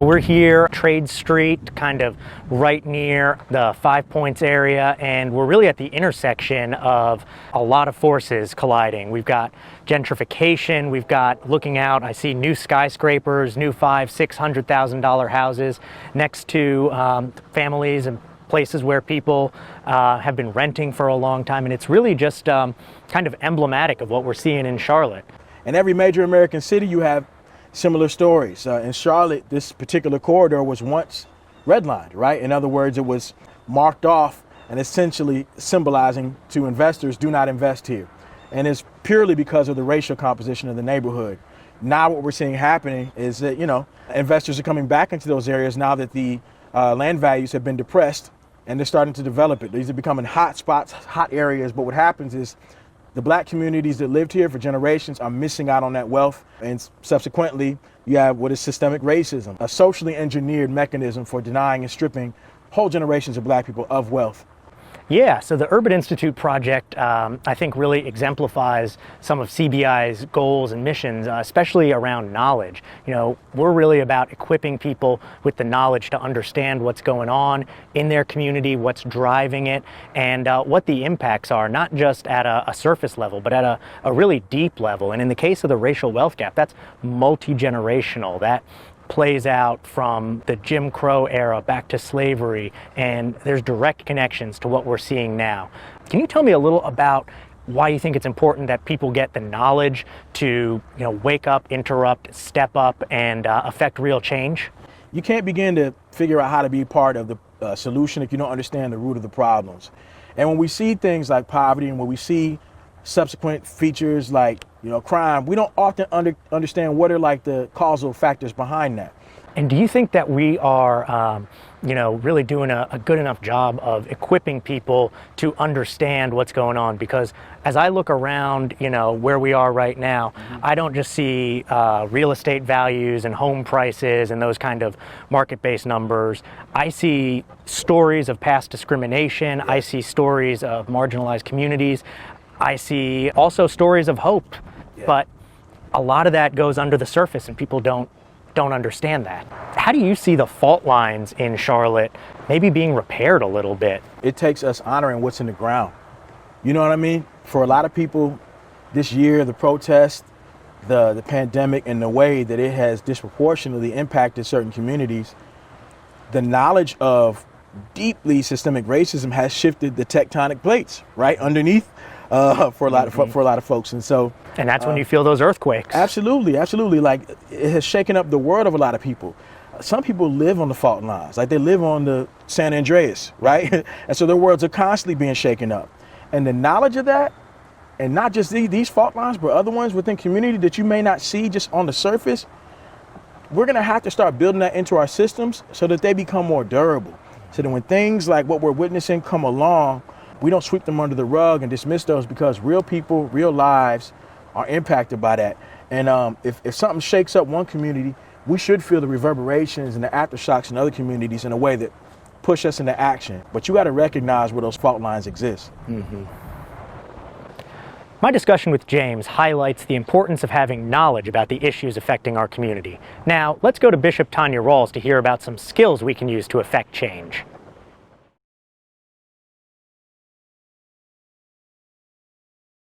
We're here, Trade Street, kind of right near the 5 Points area, and we're really at the intersection of a lot of forces colliding. We've got gentrification, we've got, looking out, I see new skyscrapers, new $500,000-$600,000 houses next to families and places where people have been renting for a long time, and it's really just kind of emblematic of what we're seeing in Charlotte. In every major American city, you have similar stories. In Charlotte, this particular corridor was once redlined, right? In other words, it was marked off and essentially symbolizing to investors, do not invest here. And it's purely because of the racial composition of the neighborhood. Now what we're seeing happening is that, investors are coming back into those areas now that the land values have been depressed, and they're starting to develop it. These are becoming hot spots, hot areas, but what happens is the black communities that lived here for generations are missing out on that wealth, and subsequently you have what is systemic racism, a socially engineered mechanism for denying and stripping whole generations of black people of wealth. Yeah, so the Urban Institute project, I think, really exemplifies some of CBI's goals and missions, especially around knowledge. We're really about equipping people with the knowledge to understand what's going on in their community, what's driving it, and what the impacts are, not just at a surface level, but at a really deep level. And in the case of the racial wealth gap, that's multi-generational. That plays out from the Jim Crow era back to slavery, and there's direct connections to what we're seeing now. Can you tell me a little about why you think it's important that people get the knowledge to, wake up, interrupt, step up, and affect real change? You can't begin to figure out how to be part of the solution if you don't understand the root of the problems. And when we see things like poverty, and when we see subsequent features like crime, we don't often understand what are like the causal factors behind that. And do you think that we are really doing a good enough job of equipping people to understand what's going on? Because as I look around, where we are right now, I don't just see real estate values and home prices and those kind of market-based numbers. I see stories of past discrimination. I see stories of marginalized communities. I see also stories of hope, but a lot of that goes under the surface and people don't understand that. How do you see the fault lines in Charlotte maybe being repaired a little bit? It takes us honoring what's in the ground. You know what I mean? For a lot of people this year, the protest, the pandemic, and the way that it has disproportionately impacted certain communities, the knowledge of deeply systemic racism has shifted the tectonic plates right underneath for a lot of folks, and that's when you feel those earthquakes. Absolutely. Like, it has shaken up the world of a lot of people. Some people live on the fault lines, like they live on the San Andreas, right? And so their worlds are constantly being shaken up. And the knowledge of that, and not just these fault lines, but other ones within community that you may not see just on the surface, we're gonna have to start building that into our systems so that they become more durable. So that when things like what we're witnessing come along, we don't sweep them under the rug and dismiss those, because real people, real lives are impacted by that. And if something shakes up one community, we should feel the reverberations and the aftershocks in other communities in a way that push us into action. But you got to recognize where those fault lines exist. My discussion with James highlights the importance of having knowledge about the issues affecting our community. Now, let's go to Bishop Tanya Rawls to hear about some skills we can use to affect change.